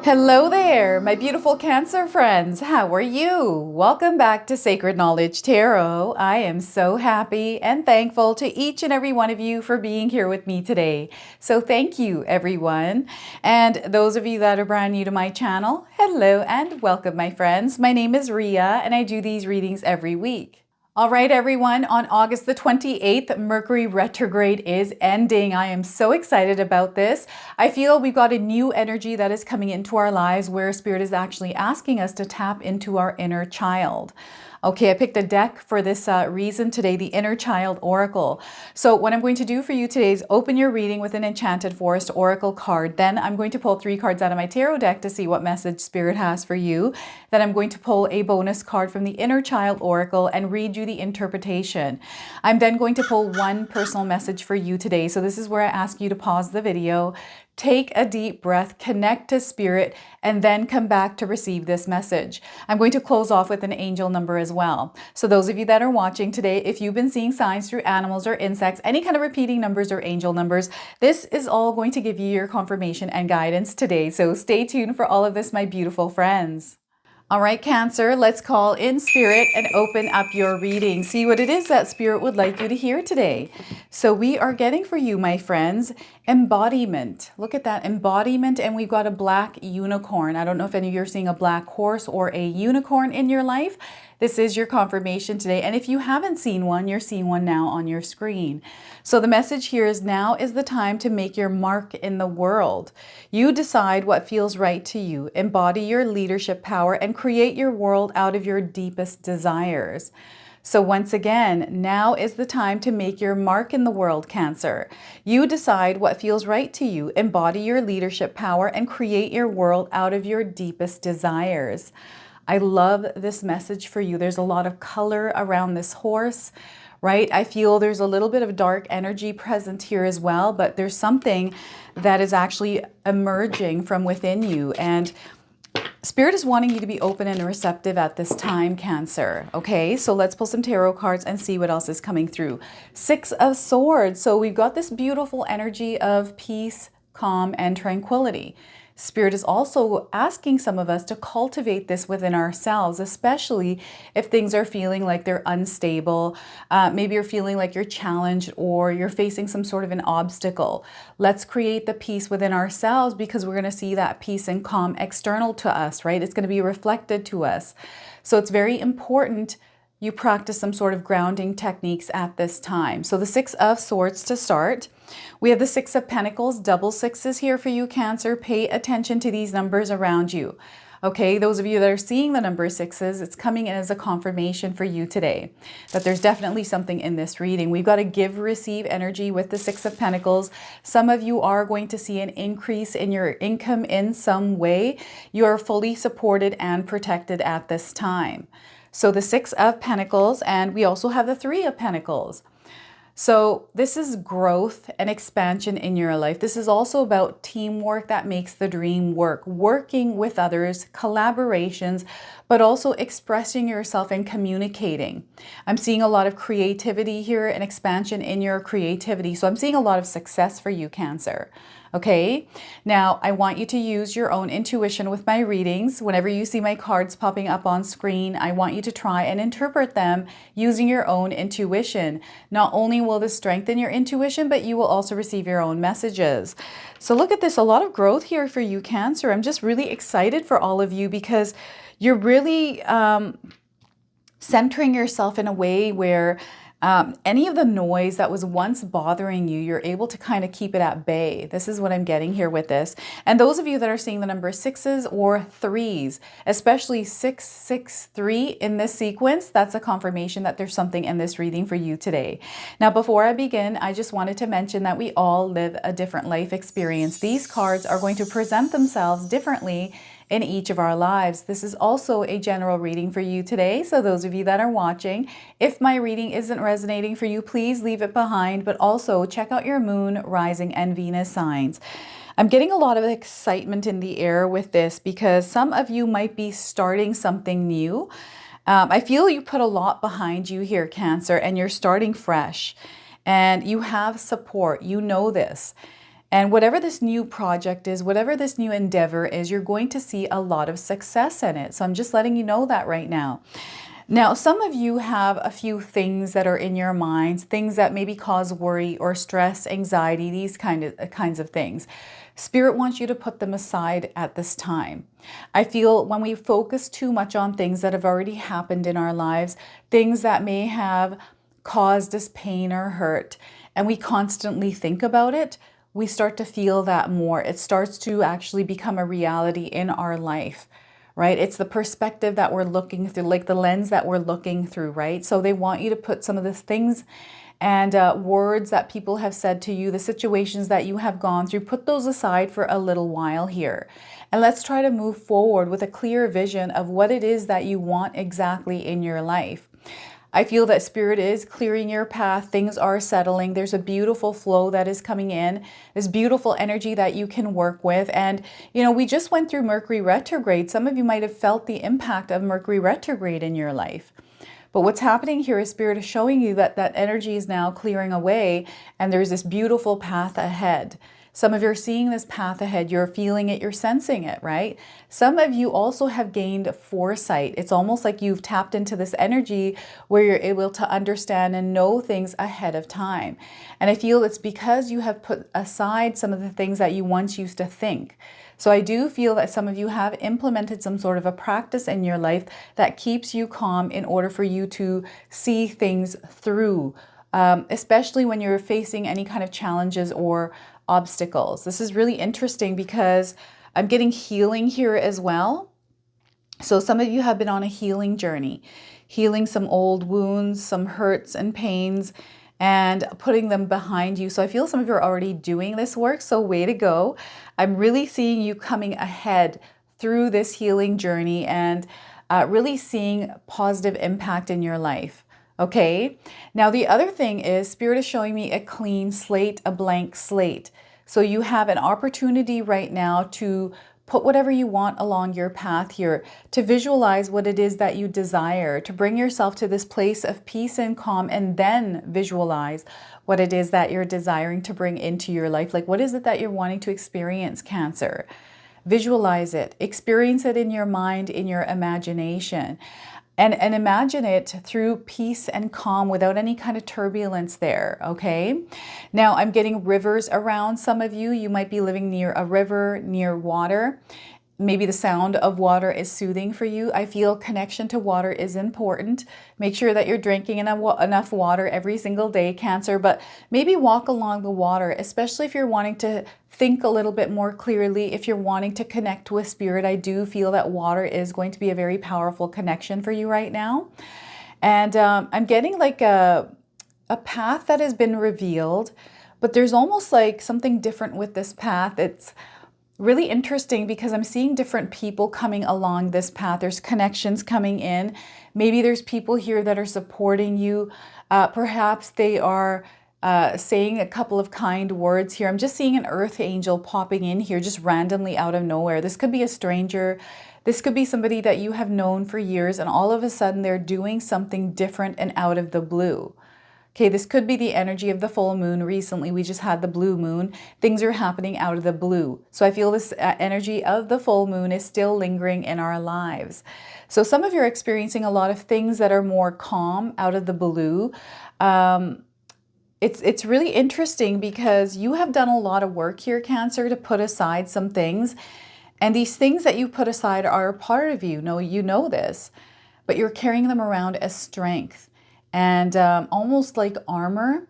Hello there, my beautiful Cancer friends. How are you? Welcome back to Sacred Knowledge Tarot. I am so happy and thankful to each and every one of you for being here with me today. So thank you, everyone. And those of you that are brand new to my channel, hello and welcome, my friends. My name is Ria and I do these readings every week. All right, everyone, on August the 28th, Mercury retrograde is ending. I am so excited about this. I feel we've got a new energy that is coming into our lives where Spirit is actually asking us to tap into our inner child. Okay, I picked a deck for this reason today, the Inner Child Oracle. So what I'm going to do for you today is open your reading with an Enchanted Forest Oracle card. Then I'm going to pull 3 cards out of my tarot deck to see what message Spirit has for you. Then I'm going to pull a bonus card from the Inner Child Oracle and read you the interpretation. I'm then going to pull one personal message for you today. So this is where I ask you to pause the video, take a deep breath, connect to Spirit, and then come back to receive this message. I'm going to close off with an angel number as well. So those of you that are watching today, if you've been seeing signs through animals or insects, any kind of repeating numbers or angel numbers, this is all going to give you your confirmation and guidance today. So stay tuned for all of this, my beautiful friends. All right, Cancer, let's call in Spirit and open up your reading. See what it is that Spirit would like you to hear today. So we are getting for you, my friends, embodiment. Look at that, embodiment, and we've got a black unicorn. I don't know if any of you are seeing a black horse or a unicorn in your life. This is your confirmation today. And if you haven't seen one, you're seeing one now on your screen. So the message here is now is the time to make your mark in the world. You decide what feels right to you. Embody your leadership power and create your world out of your deepest desires. So once again, now is the time to make your mark in the world, Cancer. You decide what feels right to you. Embody your leadership power and create your world out of your deepest desires. I love this message for you. There's a lot of color around this horse, right? I feel there's a little bit of dark energy present here as well, but there's something that is actually emerging from within you. And Spirit is wanting you to be open and receptive at this time, Cancer. Okay, so let's pull some tarot cards and see what else is coming through. 6 of Swords. So we've got this beautiful energy of peace, calm, and tranquility. Spirit is also asking some of us to cultivate this within ourselves, especially if things are feeling like they're unstable. Maybe you're feeling like you're challenged or you're facing some sort of an obstacle. Let's create the peace within ourselves because we're going to see that peace and calm external to us, right? It's going to be reflected to us. So it's very important you practice some sort of grounding techniques at this time. So the 6 of Swords to start. We have the 6 of Pentacles, double sixes here for you, Cancer. Pay attention to these numbers around you. Okay, those of you that are seeing the number 6s, it's coming in as a confirmation for you today that there's definitely something in this reading. We've got a give-receive energy with the 6 of Pentacles. Some of you are going to see an increase in your income in some way. You are fully supported and protected at this time. So the 6 of Pentacles, and we also have the 3 of Pentacles. So this is growth and expansion in your life. This is also about teamwork that makes the dream work, working with others, collaborations, but also expressing yourself and communicating. I'm seeing a lot of creativity here and expansion in your creativity. So I'm seeing a lot of success for you, Cancer. Okay, now I want you to use your own intuition with my readings. Whenever you see my cards popping up on screen, I want you to try and interpret them using your own intuition. Not only will this strengthen your intuition, but you will also receive your own messages. So look at this, a lot of growth here for you, Cancer. I'm just really excited for all of you because you're really centering yourself in a way where any of the noise that was once bothering you, you're able to kind of keep it at bay. This is what I'm getting here with this. And those of you that are seeing the number 6s or 3s, especially 663 in this sequence, that's a confirmation that there's something in this reading for you today. Now, before I begin, I just wanted to mention that we all live a different life experience. These cards are going to present themselves differently in each of our lives. This is also a general reading for you today. So those of you that are watching, if my reading isn't resonating for you, please leave it behind, but also check out your moon, rising, and Venus signs. I'm getting a lot of excitement in the air with this because some of you might be starting something new. I feel you put a lot behind you here, Cancer, and you're starting fresh and you have support. You know this. And whatever this new project is, whatever this new endeavor is, you're going to see a lot of success in it. So I'm just letting you know that right now. Now, some of you have a few things that are in your minds, things that maybe cause worry or stress, anxiety, these kinds of things. Spirit wants you to put them aside at this time. I feel when we focus too much on things that have already happened in our lives, things that may have caused us pain or hurt, and we constantly think about it, we start to feel that more. It starts to actually become a reality in our life. Right? It's the perspective that we're looking through, like the lens that we're looking through, right? So they want you to put some of these things and words that people have said to you, the situations that you have gone through, put those aside for a little while here. And let's try to move forward with a clear vision of what it is that you want exactly in your life. I feel that Spirit is clearing your path. Things are settling. There's a beautiful flow that is coming in, this beautiful energy that you can work with. And, we just went through Mercury retrograde. Some of you might have felt the impact of Mercury retrograde in your life. But what's happening here is Spirit is showing you that that energy is now clearing away and there's this beautiful path ahead. Some of you are seeing this path ahead. You're feeling it. You're sensing it, right? Some of you also have gained foresight. It's almost like you've tapped into this energy where you're able to understand and know things ahead of time. And I feel it's because you have put aside some of the things that you once used to think. So I do feel that some of you have implemented some sort of a practice in your life that keeps you calm in order for you to see things through, especially when you're facing any kind of challenges or obstacles. This is really interesting because I'm getting healing here as well. So some of you have been on a healing journey, healing some old wounds, some hurts and pains, and putting them behind you. So I feel some of you are already doing this work. So way to go. I'm really seeing you coming ahead through this healing journey and really seeing positive impact in your life. Okay. Now, the other thing is Spirit is showing me a clean slate, a blank slate. So you have an opportunity right now to put whatever you want along your path here, to visualize what it is that you desire, to bring yourself to this place of peace and calm, and then visualize what it is that you're desiring to bring into your life. Like, what is it that you're wanting to experience, Cancer? Visualize it, experience it in your mind, in your imagination. And imagine it through peace and calm without any kind of turbulence there, okay? Now, I'm getting rivers around some of you. You might be living near a river, near water. Maybe the sound of water is soothing for you. I feel connection to water is important. Make sure that you're drinking enough water every single day, Cancer, but maybe walk along the water, especially if you're wanting to think a little bit more clearly, if you're wanting to connect with Spirit. I do feel that water is going to be a very powerful connection for you right now. And I'm getting like a path that has been revealed, but there's almost like something different with this path. It's really interesting because I'm seeing different people coming along this path. There's connections coming in. Maybe there's people here that are supporting you. Perhaps they are saying a couple of kind words here. I'm just seeing an earth angel popping in here just randomly out of nowhere. This could be a stranger. This could be somebody that you have known for years, and all of a sudden they're doing something different and out of the blue. Okay, this could be the energy of the full moon. Recently, we just had the blue moon. Things are happening out of the blue. So I feel this energy of the full moon is still lingering in our lives. So some of you are experiencing a lot of things that are more calm out of the blue. It's really interesting because you have done a lot of work here, Cancer, to put aside some things. And these things that you put aside are a part of you. No, you know this, but you're carrying them around as strength. And almost like armor,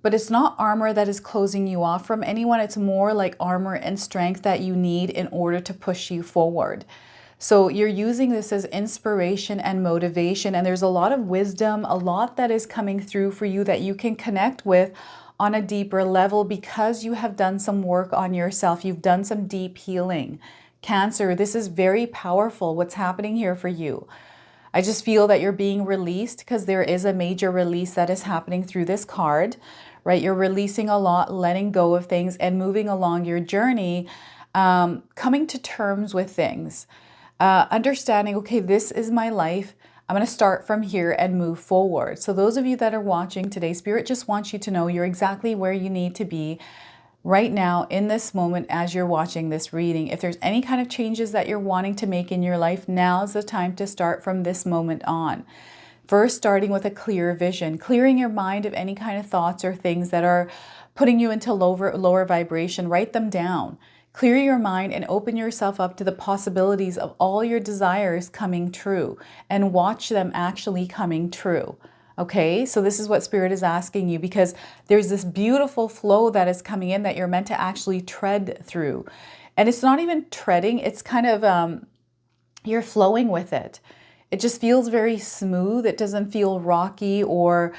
but it's not armor that is closing you off from anyone. It's more like armor and strength that you need in order to push you forward. So you're using this as inspiration and motivation, and there's a lot of wisdom, a lot that is coming through for you that you can connect with on a deeper level because you have done some work on yourself. You've done some deep healing. Cancer, this is very powerful, what's happening here for you. I just feel that you're being released because there is a major release that is happening through this card, right? You're releasing a lot, letting go of things and moving along your journey, coming to terms with things, understanding, okay, this is my life. I'm going to start from here and move forward. So those of you that are watching today, Spirit just wants you to know you're exactly where you need to be right now in this moment as you're watching this reading. If there's any kind of changes that you're wanting to make in your life, now's the time to start from this moment on. First, starting with a clear vision, clearing your mind of any kind of thoughts or things that are putting you into lower vibration. Write them down. Clear your mind and open yourself up to the possibilities of all your desires coming true, and watch them actually coming true. Okay, so this is what Spirit is asking you, because there's this beautiful flow that is coming in that you're meant to actually tread through. And it's not even treading, it's kind of, you're flowing with it. It just feels very smooth. It doesn't feel rocky or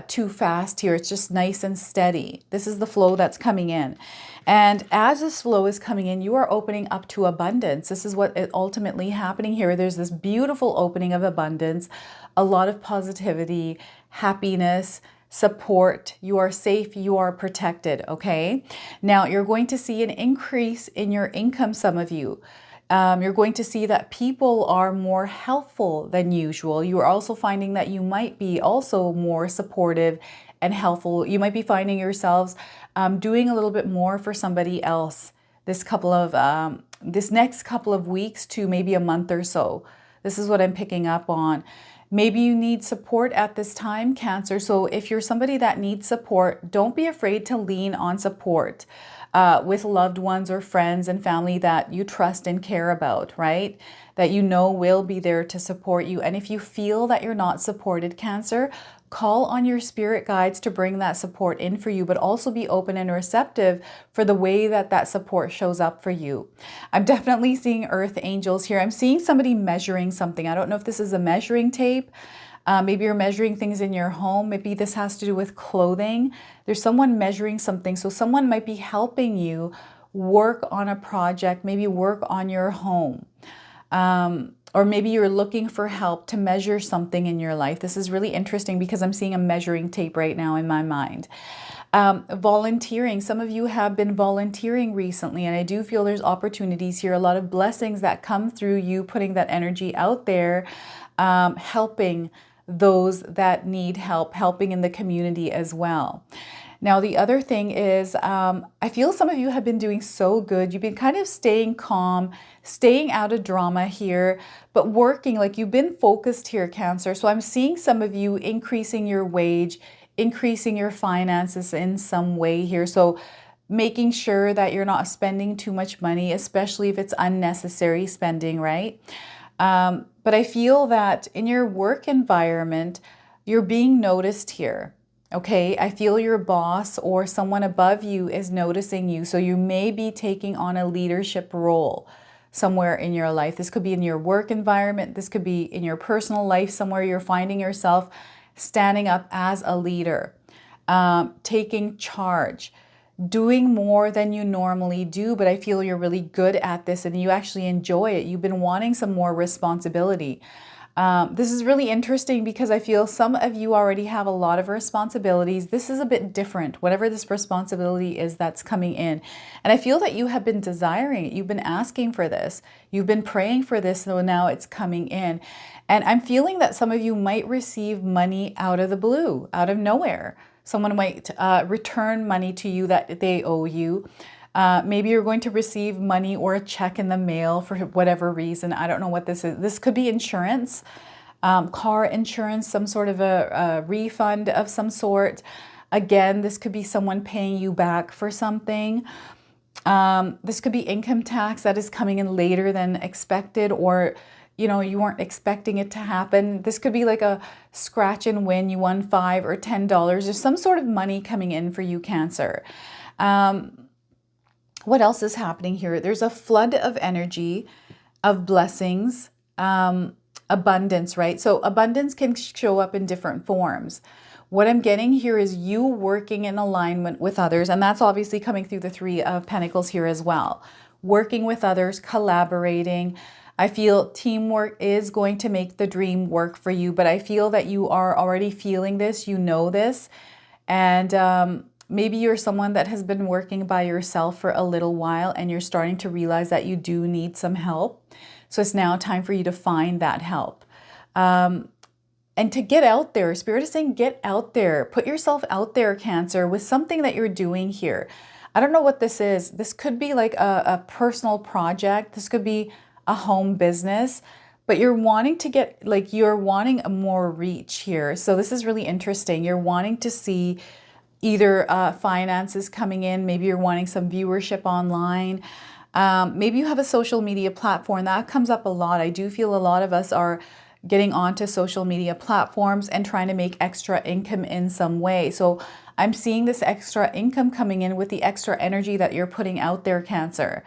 too fast here. It's just nice and steady. This is the flow that's coming in. And as this flow is coming in, you are opening up to abundance. This is what is ultimately happening here. There's this beautiful opening of abundance, a lot of positivity, happiness, support. You are safe, you are protected, okay? Now you're going to see an increase in your income, some of you. You're going to see that people are more helpful than usual. You are also finding that you might be also more supportive and helpful. You might be finding yourselves doing a little bit more for somebody else this next couple of weeks to maybe a month or so. This is what I'm picking up on. Maybe you need support at this time, Cancer. So if you're somebody that needs support, don't be afraid to lean on support with loved ones or friends and family that you trust and care about, right? That you know will be there to support you. And if you feel that you're not supported, Cancer, call on your spirit guides to bring that support in for you, but also be open and receptive for the way that that support shows up for you. I'm definitely seeing earth angels here. I'm seeing somebody measuring something. I don't know if this is a measuring tape. Maybe you're measuring things in your home. Maybe this has to do with clothing. There's someone measuring something. So someone might be helping you work on a project, maybe work on your home. Or maybe you're looking for help to measure something in your life. This is really interesting because I'm seeing a measuring tape right now in my mind. Volunteering. Some of you have been volunteering recently, and I do feel there's opportunities here, a lot of blessings that come through you putting that energy out there, helping those that need help, helping in the community as well. Now, the other thing is, I feel some of you have been doing so good. You've been kind of staying calm, staying out of drama here, but working, like you've been focused here, Cancer. So I'm seeing some of you increasing your wage, increasing your finances in some way here. So making sure that you're not spending too much money, especially if it's unnecessary spending, right? But I feel that in your work environment, you're being noticed here. Okay, I feel your boss or someone above you is noticing you. So you may be taking on a leadership role somewhere in your life. This could be in your work environment. This could be in your personal life, somewhere you're finding yourself standing up as a leader, taking charge, doing more than you normally do. But I feel you're really good at this and you actually enjoy it. You've been wanting some more responsibility. This is really interesting because I feel some of you already have a lot of responsibilities. This is a bit different, whatever this responsibility is that's coming in. And I feel that you have been desiring it. You've been asking for this. You've been praying for this. So now it's coming in. And I'm feeling that some of you might receive money out of the blue, out of nowhere. Someone might return money to you that they owe you. Maybe you're going to receive money or a check in the mail for whatever reason. I don't know what this is. This could be insurance, car insurance, some sort of a refund of some sort. Again, this could be someone paying you back for something. This could be income tax that is coming in later than expected, or you know, you weren't expecting it to happen. This could be like a scratch and win. You won $5 or $10. There's some sort of money coming in for you, Cancer. What else is happening here? There's a flood of energy, of blessings, abundance, right? So abundance can show up in different forms. What I'm getting here is you working in alignment with others, and that's obviously coming through the Three of Pentacles here as well. Working with others, collaborating. I feel teamwork is going to make the dream work for you, but I feel that you are already feeling this, you know this, and maybe you're someone that has been working by yourself for a little while and you're starting to realize that you do need some help. So it's now time for you to find that help. And to get out there, Spirit is saying get out there. Put yourself out there, Cancer, with something that you're doing here. I don't know what this is. This could be like a personal project. This could be a home business, but you're wanting to get, like, you're wanting a more reach here. So this is really interesting. You're wanting to see either finances coming in. Maybe you're wanting some viewership online. Maybe you have a social media platform. That comes up a lot. I do feel a lot of us are getting onto social media platforms and trying to make extra income in some way. So I'm seeing this extra income coming in with the extra energy that you're putting out there, Cancer.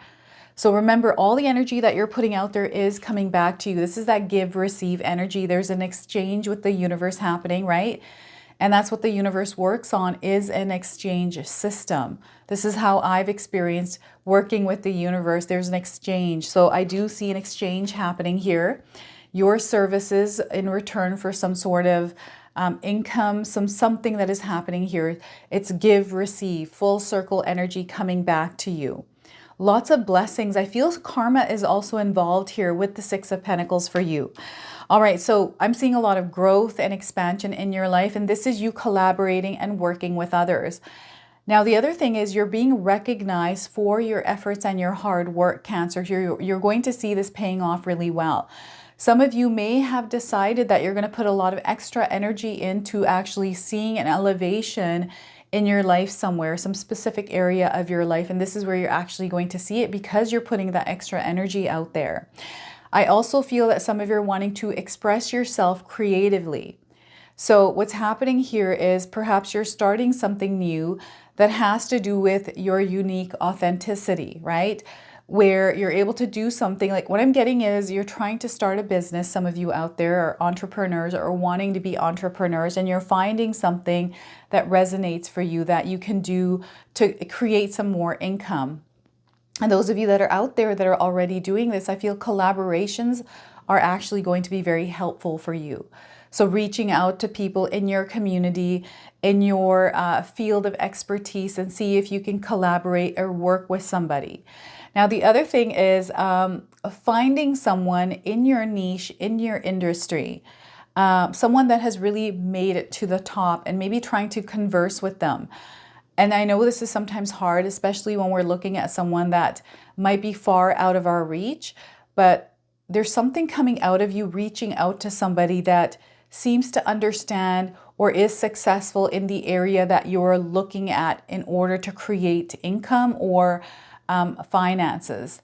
So remember, all the energy that you're putting out there is coming back to you. This is that give, receive energy. There's an exchange with the universe happening, right? And that's what the universe works on, is an exchange system. This is how I've experienced working with the universe. There's an exchange. So I do see an exchange happening here. Your services in return for some sort of income, something that is happening here. It's give, receive, full circle energy coming back to you. Lots of blessings. I feel karma is also involved here with the Six of Pentacles for you. All right, so I'm seeing a lot of growth and expansion in your life, and this is you collaborating and working with others. Now, the other thing is you're being recognized for your efforts and your hard work, Cancer. You're going to see this paying off really well. Some of you may have decided that you're going to put a lot of extra energy into actually seeing an elevation in your life somewhere, some specific area of your life. And this is where you're actually going to see it because you're putting that extra energy out there. I also feel that some of you are wanting to express yourself creatively. So what's happening here is perhaps you're starting something new that has to do with your unique authenticity, right? Where you're able to do something, like what I'm getting is you're trying to start a business. Some of you out there are entrepreneurs or wanting to be entrepreneurs, and you're finding something that resonates for you that you can do to create some more income. And those of you that are out there that are already doing this, I feel collaborations are actually going to be very helpful for you. So reaching out to people in your community, in your field of expertise, and see if you can collaborate or work with somebody. Now, the other thing is finding someone in your niche, in your industry, someone that has really made it to the top, and maybe trying to converse with them. And I know this is sometimes hard, especially when we're looking at someone that might be far out of our reach, but there's something coming out of you reaching out to somebody that seems to understand or is successful in the area that you're looking at in order to create income or finances,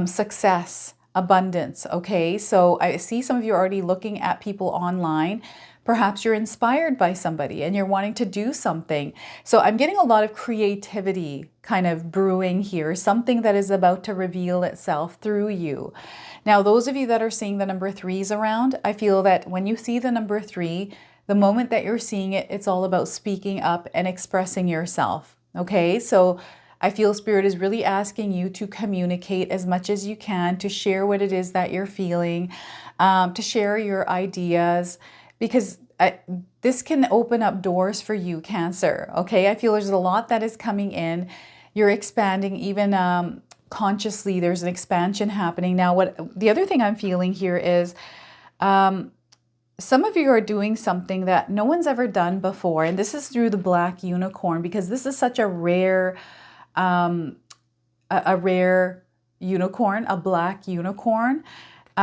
success, abundance. Okay, so I see some of you already looking at people online. Perhaps you're inspired by somebody and you're wanting to do something. So I'm getting a lot of creativity kind of brewing here, something that is about to reveal itself through you. Now, those of you that are seeing the number 3s around, I feel that when you see the number 3, the moment that you're seeing it, it's all about speaking up and expressing yourself. Okay, so I feel Spirit is really asking you to communicate as much as you can, to share what it is that you're feeling, to share your ideas, because this can open up doors for you, Cancer. Okay, I feel there's a lot that is coming in. You're expanding even consciously. There's an expansion happening. Now, what the other thing I'm feeling here is some of you are doing something that no one's ever done before. And this is through the black unicorn, because this is such a rare unicorn, a black unicorn.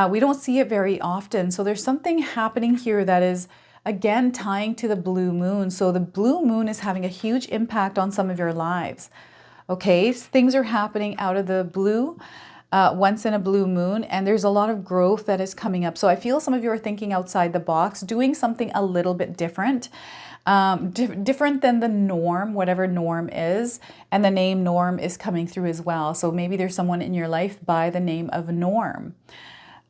We don't see it very often. So there's something happening here that is, again, tying to the blue moon. So the blue moon is having a huge impact on some of your lives. Okay, things are happening out of the blue, once in a blue moon, and there's a lot of growth that is coming up. So I feel some of you are thinking outside the box, doing something a little bit different. Different than the norm, whatever norm is, and the name Norm is coming through as well. So maybe there's someone in your life by the name of Norm,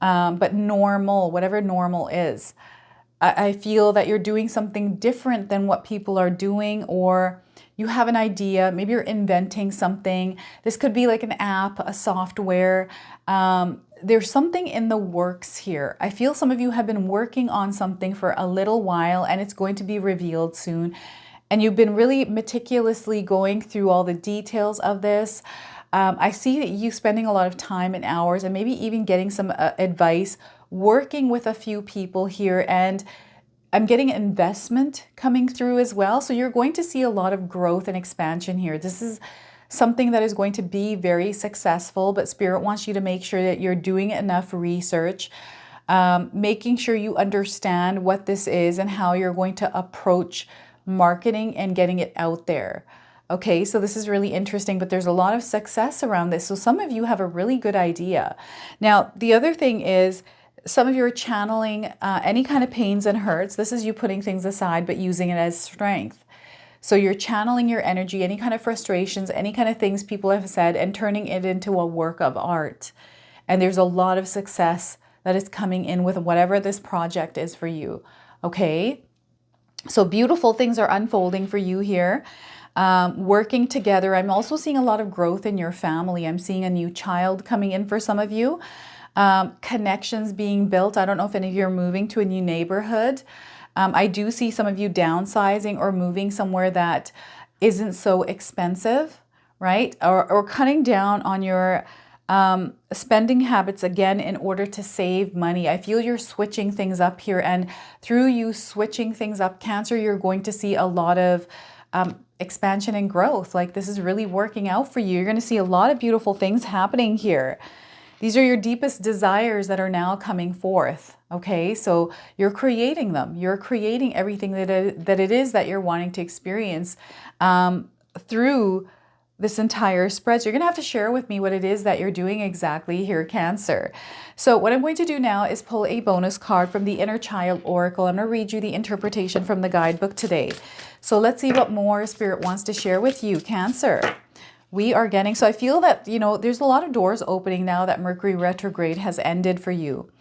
but normal, whatever normal is. I feel that you're doing something different than what people are doing, or you have an idea, maybe you're inventing something. This could be like an app, a software. There's something in the works here. I feel some of you have been working on something for a little while and it's going to be revealed soon. And you've been really meticulously going through all the details of this. I see that you spending a lot of time and hours and maybe even getting some advice, working with a few people here, and I'm getting investment coming through as well. So you're going to see a lot of growth and expansion here. This is something that is going to be very successful, but Spirit wants you to make sure that you're doing enough research, making sure you understand what this is and how you're going to approach marketing and getting it out there. Okay, so this is really interesting, but there's a lot of success around this. So some of you have a really good idea. Now, the other thing is, some of you are channeling any kind of pains and hurts. This is you putting things aside, but using it as strength. So you're channeling your energy, any kind of frustrations, any kind of things people have said, and turning it into a work of art. And there's a lot of success that is coming in with whatever this project is for you. Okay? So beautiful things are unfolding for you here. Working together. I'm also seeing a lot of growth in your family. I'm seeing a new child coming in for some of you. Connections being built. I don't know if any of you are moving to a new neighborhood. I do see some of you downsizing or moving somewhere that isn't so expensive, right? Or cutting down on your spending habits again in order to save money. I feel you're switching things up here, and through you switching things up, Cancer, you're going to see a lot of expansion and growth. Like, this is really working out for you. You're going to see a lot of beautiful things happening here. These are your deepest desires that are now coming forth. Okay, so you're creating them. You're creating everything that it is that you're wanting to experience through this entire spread. So you're going to have to share with me what it is that you're doing exactly here, Cancer. So what I'm going to do now is pull a bonus card from the Inner Child Oracle. I'm going to read you the interpretation from the guidebook today. So let's see what more Spirit wants to share with you, Cancer. We are getting, so I feel that, there's a lot of doors opening now that Mercury retrograde has ended for you.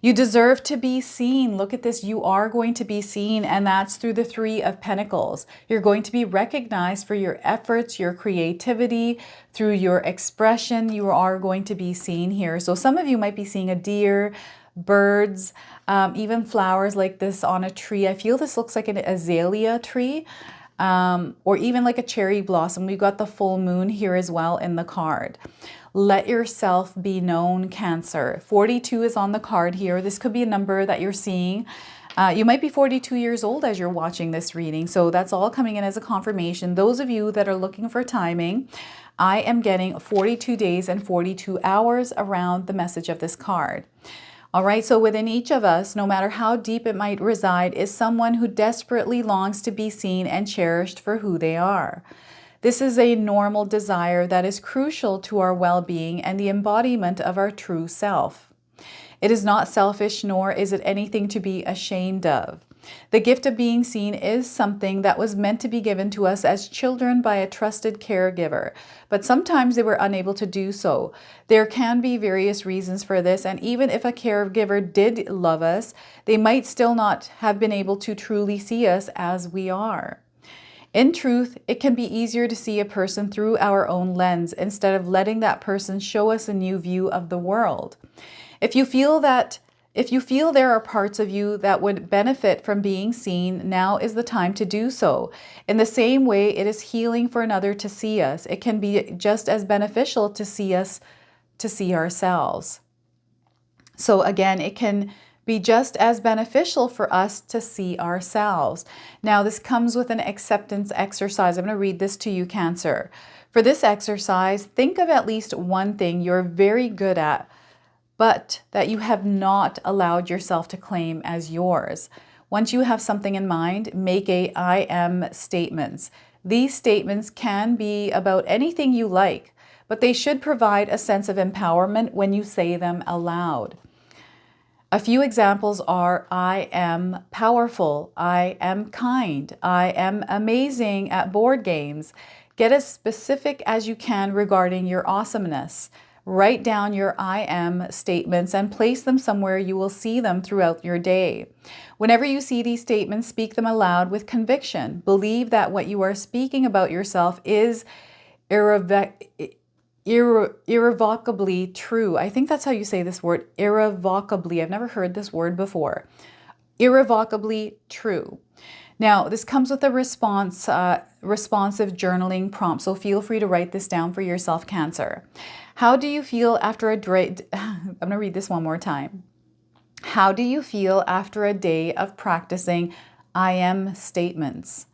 You deserve to be seen. Look at this. You are going to be seen, and that's through the Three of Pentacles. You're going to be recognized for your efforts, your creativity, through your expression. You are going to be seen here. So some of you might be seeing a deer, birds, even flowers like this on a tree. I feel this looks like an azalea tree. Or even like a cherry blossom. We've got the full moon here as well in the card. Let yourself be known, Cancer. 42 is on the card here. This could be a number that you're seeing. You might be 42 years old as you're watching this reading. So that's all coming in as a confirmation. Those of you that are looking for timing, I am getting 42 days and 42 hours around the message of this card. All right, so within each of us, no matter how deep it might reside, is someone who desperately longs to be seen and cherished for who they are. This is a normal desire that is crucial to our well-being and the embodiment of our true self. It is not selfish, nor is it anything to be ashamed of. The gift of being seen is something that was meant to be given to us as children by a trusted caregiver, but sometimes they were unable to do so. There can be various reasons for this, and even if a caregiver did love us, they might still not have been able to truly see us as we are. In truth, it can be easier to see a person through our own lens instead of letting that person show us a new view of the world. If you feel there are parts of you that would benefit from being seen, now is the time to do so. In the same way it is healing for another to see us, it can be just as beneficial to see us, to see ourselves. So again, it can be just as beneficial for us to see ourselves. Now, this comes with an acceptance exercise. I'm going to read this to you, Cancer. For this exercise, think of at least one thing you're very good at, but that you have not allowed yourself to claim as yours. Once you have something in mind, make a I am statements. These statements can be about anything you like, but they should provide a sense of empowerment when you say them aloud. A few examples are, I am powerful, I am kind, I am amazing at board games. Get as specific as you can regarding your awesomeness. Write down your I am statements and place them somewhere you will see them throughout your day. Whenever you see these statements, speak them aloud with conviction. Believe that what you are speaking about yourself is irrevocably true. I think that's how you say this word, irrevocably. I've never heard this word before. Irrevocably true. Now, this comes with a responsive journaling prompt, so feel free to write this down for yourself, Cancer. How do you feel after I'm going to read this one more time. How do you feel after a day of practicing I am statements?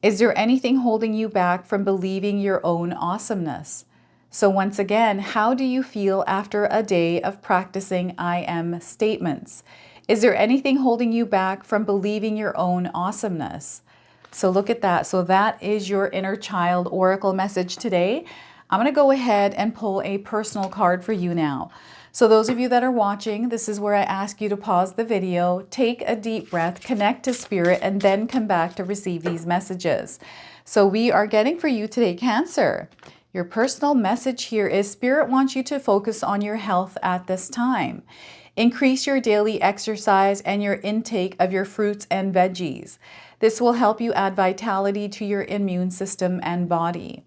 Is there anything holding you back from believing your own awesomeness? So once again, how do you feel after a day of practicing I am statements? Is there anything holding you back from believing your own awesomeness? So look at that. So that is your inner child oracle message today. I'm going to go ahead and pull a personal card for you now. So those of you that are watching, this is where I ask you to pause the video, take a deep breath, connect to spirit, and then come back to receive these messages. So we are getting for you today, Cancer. Your personal message here is Spirit wants you to focus on your health at this time. Increase your daily exercise and your intake of your fruits and veggies. This will help you add vitality to your immune system and body.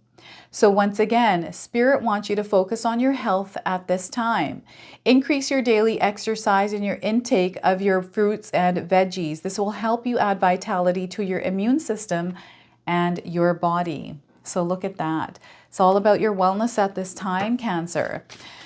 So once again, Spirit wants you to focus on your health at this time. Increase your daily exercise and your intake of your fruits and veggies. This will help you add vitality to your immune system and your body. So look at that. It's all about your wellness at this time, Cancer.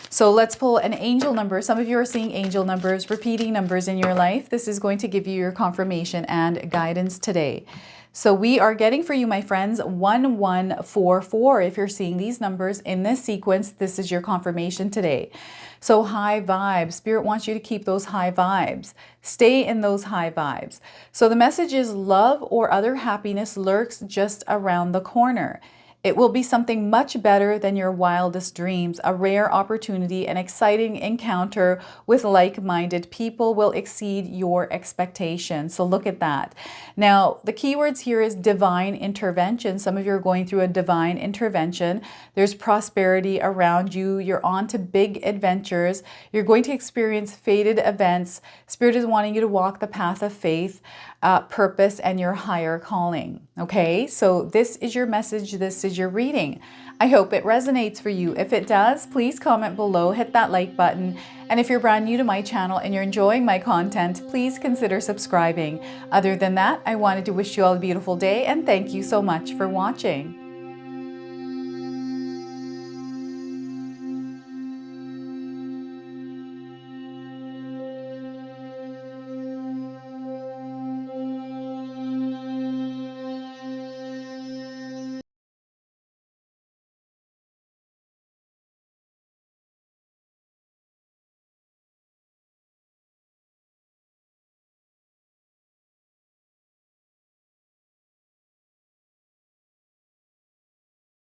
So let's pull an angel number. Some of you are seeing angel numbers, repeating numbers in your life. This is going to give you your confirmation and guidance today. So we are getting for you, my friends, 1144. If you're seeing these numbers in this sequence, this is your confirmation today. So high vibes. Spirit wants you to keep those high vibes. Stay in those high vibes. So the message is love or other happiness lurks just around the corner. It will be something much better than your wildest dreams. A rare opportunity, an exciting encounter with like-minded people will exceed your expectations. So look at that. Now, the keywords here is divine intervention. Some of you are going through a divine intervention. There's prosperity around you. You're on to big adventures. You're going to experience fated events. Spirit is wanting you to walk the path of faith, purpose, and your higher calling. Okay, so this is your message. This is your reading. I hope it resonates for you. If it does, please comment below, hit that like button. And if you're brand new to my channel and you're enjoying my content, please consider subscribing. Other than that, I wanted to wish you all a beautiful day and thank you so much for watching.